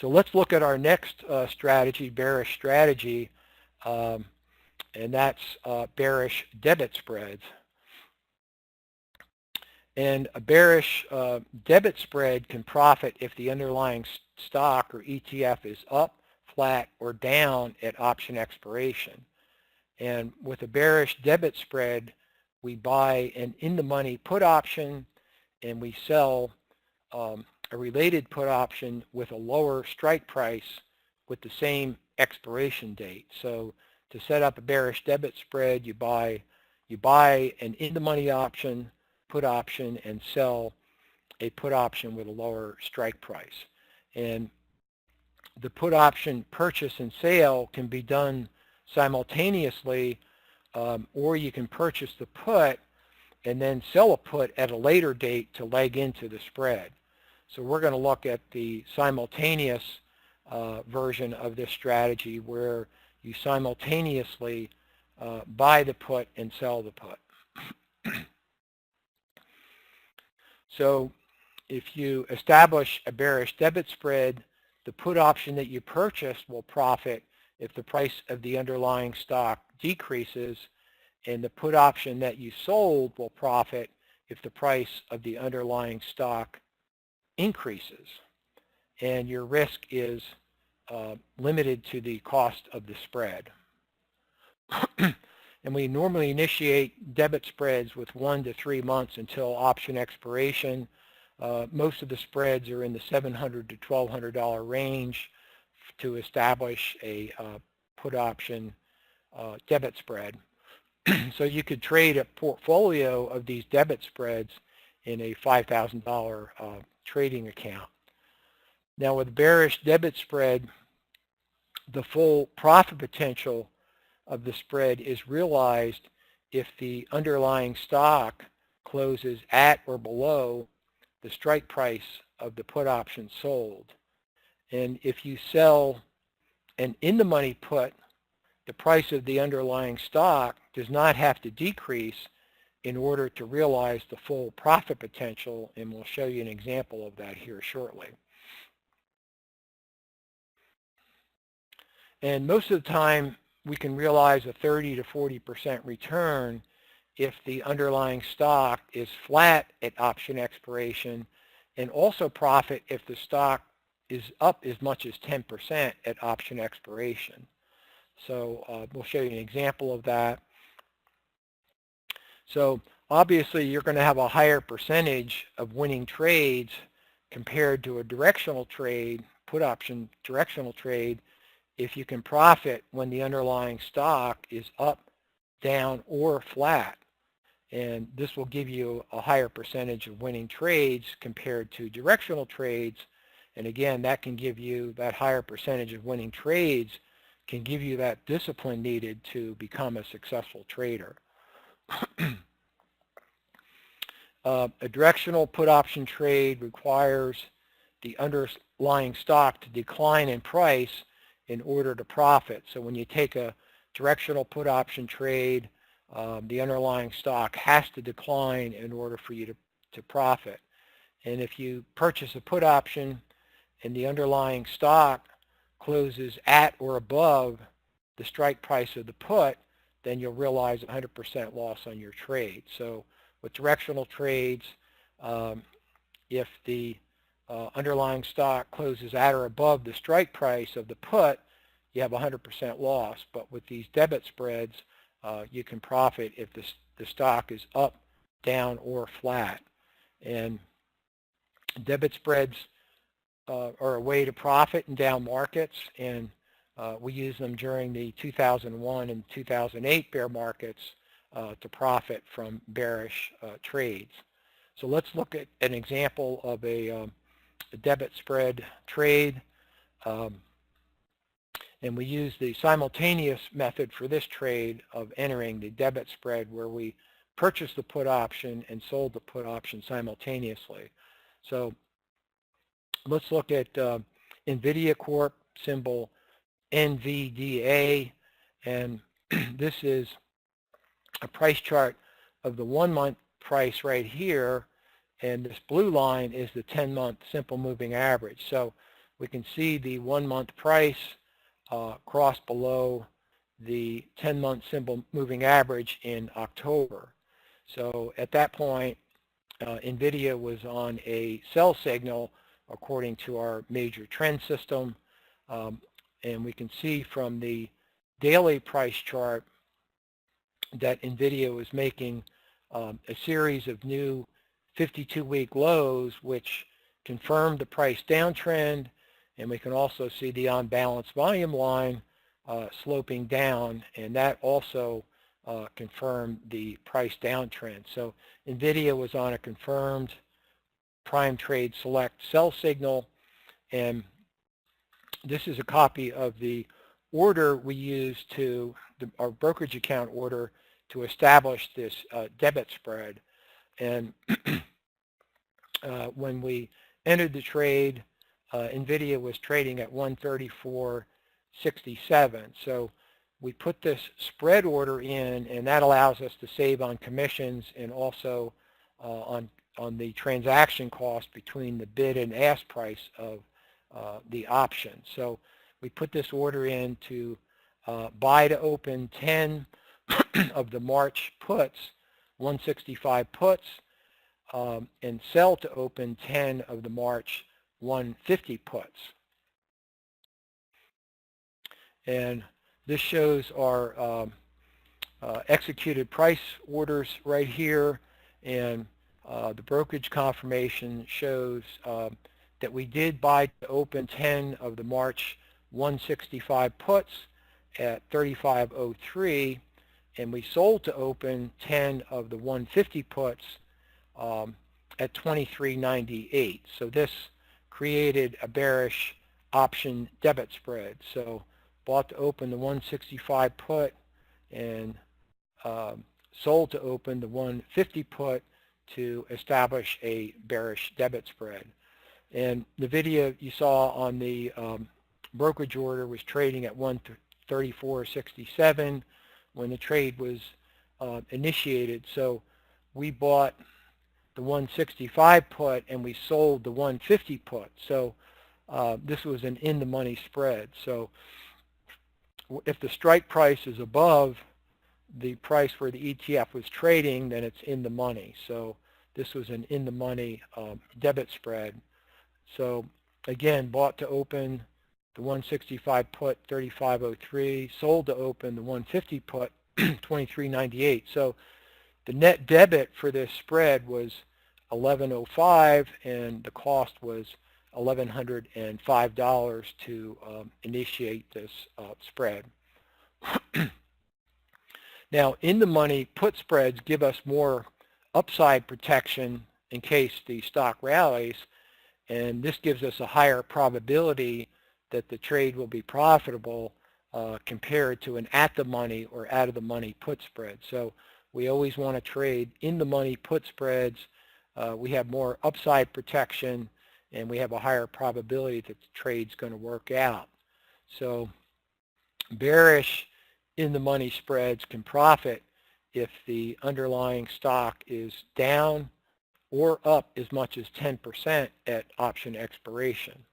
So let's look at our next strategy, bearish strategy, and that's bearish debit spreads. And a bearish debit spread can profit if the underlying stock or ETF is up, flat, or down at option expiration. And with a bearish debit spread, we buy an in-the-money put option and we sell a related put option with a lower strike price with the same expiration date. So to set up a bearish debit spread, you buy an in-the-money option, put option, and sell a put option with a lower strike price. And the put option purchase and sale can be done simultaneously, or you can purchase the put and then sell a put at a later date to leg into the spread. So we're going to look at the simultaneous version of this strategy where you simultaneously buy the put and sell the put. So if you establish a bearish debit spread, the put option that you purchased will profit if the price of the underlying stock decreases, and the put option that you sold will profit if the price of the underlying stock increases. And your risk is limited to the cost of the spread. And we normally initiate debit spreads with 1 to 3 months until option expiration. Most of the spreads are in the $700 to $1,200 range to establish a put option debit spread. So you could trade a portfolio of these debit spreads in a $5,000 trading account. Now with bearish debit spread, the full profit potential of the spread is realized if the underlying stock closes at or below the strike price of the put option sold. And if you sell an in-the-money put, the price of the underlying stock does not have to decrease in order to realize the full profit potential, and we'll show you an example of that here shortly. And most of the time, we can realize a 30 to 40% return if the underlying stock is flat at option expiration, and also profit if the stock is up as much as 10% at option expiration. So we'll show you an example of that. So obviously you're going to have a higher percentage of winning trades compared to a directional trade, put option directional trade, if you can profit when the underlying stock is up, down, or flat. And this will give you a higher percentage of winning trades compared to directional trades. And again, that can give you that higher percentage of winning trades, can give you that discipline needed to become a successful trader. A directional put option trade requires the underlying stock to decline in price in order to profit. So when you take a directional put option trade, the underlying stock has to decline in order for you to profit. And if you purchase a put option and the underlying stock closes at or above the strike price of the put, then you'll realize 100% loss on your trade. So with directional trades, if the underlying stock closes at or above the strike price of the put, you have 100% loss. But with these debit spreads, you can profit if the stock is up, down, or flat. And debit spreads are a way to profit in down markets, and we use them during the 2001 and 2008 bear markets to profit from bearish trades. So let's look at an example of a debit spread trade. And we use the simultaneous method for this trade of entering the debit spread, where we purchased the put option and sold the put option simultaneously. So let's look at NVIDIA Corp, symbol NVDA, and this is a price chart of the 1-month price right here, and this blue line is the 10-month simple moving average. So we can see the 1-month price cross below the 10-month simple moving average in October. So at that point, NVIDIA was on a sell signal according to our major trend system. And we can see from the daily price chart that NVIDIA was making a series of new 52-week lows, which confirmed the price downtrend. And we can also see the on-balance volume line sloping down, and that also confirmed the price downtrend. So NVIDIA was on a confirmed prime trade select sell signal, and this is a copy of the order we used to, our brokerage account order, to establish this debit spread. And when we entered the trade, NVIDIA was trading at 134.67. So we put this spread order in, and that allows us to save on commissions and also on the transaction cost between the bid and ask price of the option. So we put this order in to buy to open 10 of the March puts, 165 puts, and sell to open 10 of the March 150 puts. And this shows our executed price orders right here, and the brokerage confirmation shows that we did buy to open 10 of the March 165 puts at 35.03, and we sold to open 10 of the 150 puts at 23.98. So this created a bearish option debit spread. So bought to open the 165 put and sold to open the 150 put to establish a bearish debit spread. And the video you saw on the brokerage order was trading at 134.67 when the trade was initiated. So we bought the 165 put and we sold the 150 put. So this was an in-the-money spread. So if the strike price is above the price where the ETF was trading, then it's in the money. So this was an in-the-money debit spread. So again, bought to open the 165 put 35.03, sold to open the 150 put 23.98. So the net debit for this spread was 11.05, and the cost was $1,105 to initiate this spread. Now, in the money, put spreads give us more upside protection in case the stock rallies, and this gives us a higher probability that the trade will be profitable compared to an at-the-money or out-of-the-money put spread. So we always want to trade in-the-money put spreads. We have more upside protection, and we have a higher probability that the trade's going to work out. So bearish in-the-money spreads can profit if the underlying stock is down or up as much as 10% at option expiration.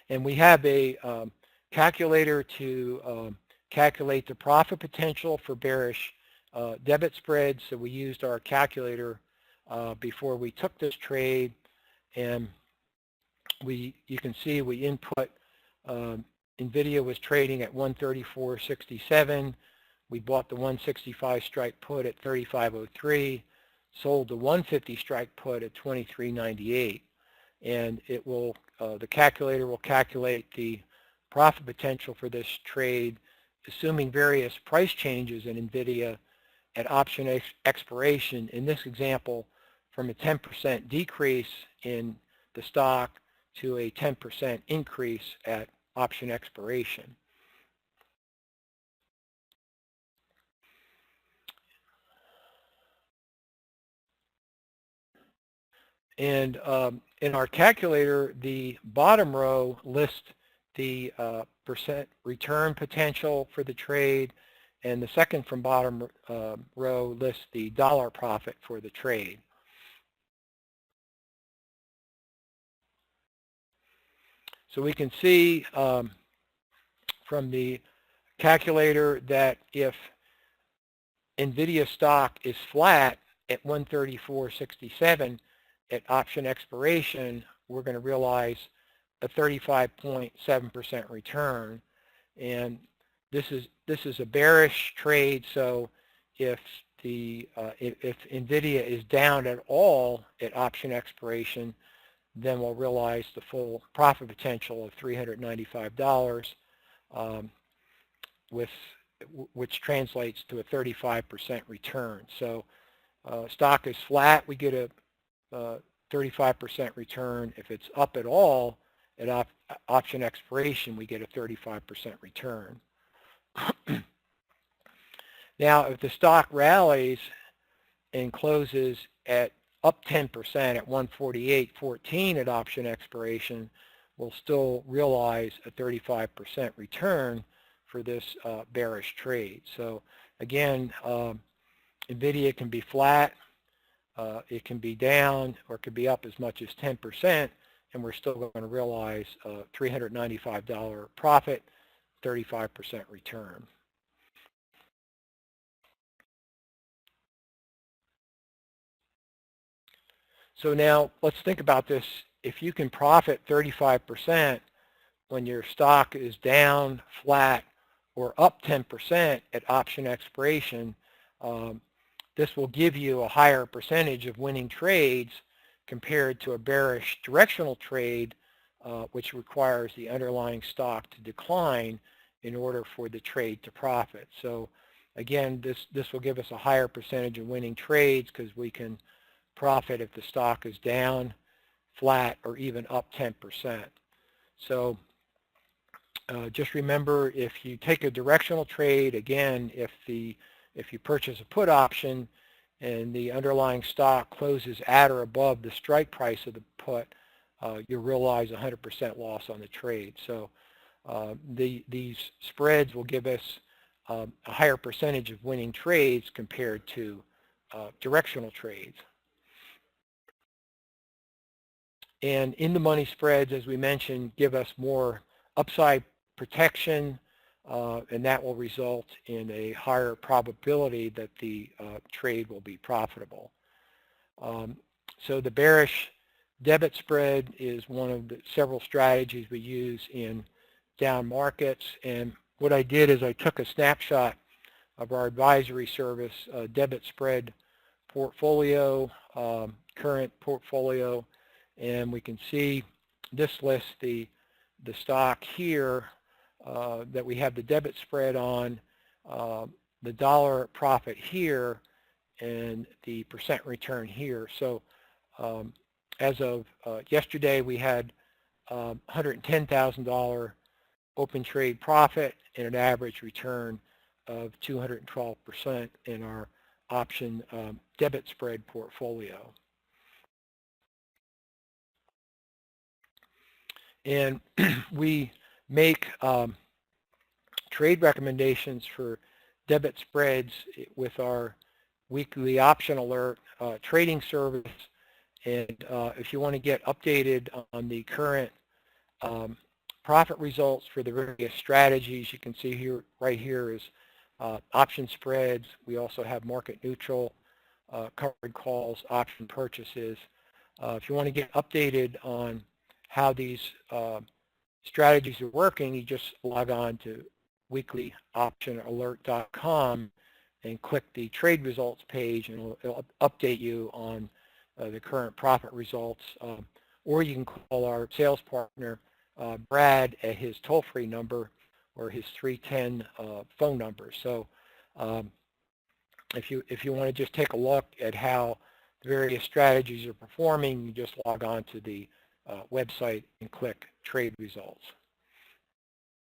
And we have a calculator to calculate the profit potential for bearish debit spreads. So we used our calculator before we took this trade, and you can see we input NVIDIA was trading at 134.67. We bought the 165 strike put at 35.03, sold the 150 strike put at 23.98, and it will the calculator will calculate the profit potential for this trade, assuming various price changes in NVIDIA at option expiration. In this example, from a 10% decrease in the stock to a 10% increase at option expiration. And in our calculator, the bottom row lists the percent return potential for the trade, and the second from bottom row lists the dollar profit for the trade. So we can see from the calculator that if NVIDIA stock is flat at 134.67 at option expiration, we're going to realize a 35.7% return. And this is a bearish trade, so if NVIDIA is down at all at option expiration, then we'll realize the full profit potential of $395, which translates to a 35% return. So stock is flat, we get a 35% return. If it's up at all at option expiration, we get a 35% return. Now, if the stock rallies and closes at up 10% at 148.14 at option expiration, we'll still realize a 35% return for this bearish trade. So again, NVIDIA can be flat, it can be down, or it could be up as much as 10%, and we're still going to realize a $395 profit, 35% return. So now let's think about this. If you can profit 35% when your stock is down, flat, or up 10% at option expiration, this will give you a higher percentage of winning trades compared to a bearish directional trade, which requires the underlying stock to decline in order for the trade to profit. So again, this will give us a higher percentage of winning trades because we can profit if the stock is down, flat, or even up 10%. So just remember, if you take a directional trade, again, if you purchase a put option and the underlying stock closes at or above the strike price of the put, you'll realize 100% loss on the trade. So these spreads will give us a higher percentage of winning trades compared to directional trades. And in the money spreads, as we mentioned, give us more upside protection, and that will result in a higher probability that the trade will be profitable. So the bearish debit spread is one of the several strategies we use in down markets. And what I did is I took a snapshot of our advisory service debit spread portfolio, current portfolio, and we can see this lists the stock here that we have the debit spread on, the dollar profit here, and the percent return here. So as of yesterday, we had $110,000 open trade profit and an average return of 212% in our option debit spread portfolio. And we make trade recommendations for debit spreads with our weekly option alert trading service. And if you want to get updated on the current profit results for the various strategies, you can see here, right here is option spreads. We also have market neutral, covered calls, option purchases. If you want to get updated on how these strategies are working, you just log on to weeklyoptionalert.com and click the trade results page, and it'll update you on the current profit results. Or you can call our sales partner, Brad, at his toll-free number or his 310 phone number. So if you want to just take a look at how the various strategies are performing, you just log on to the website and click trade results.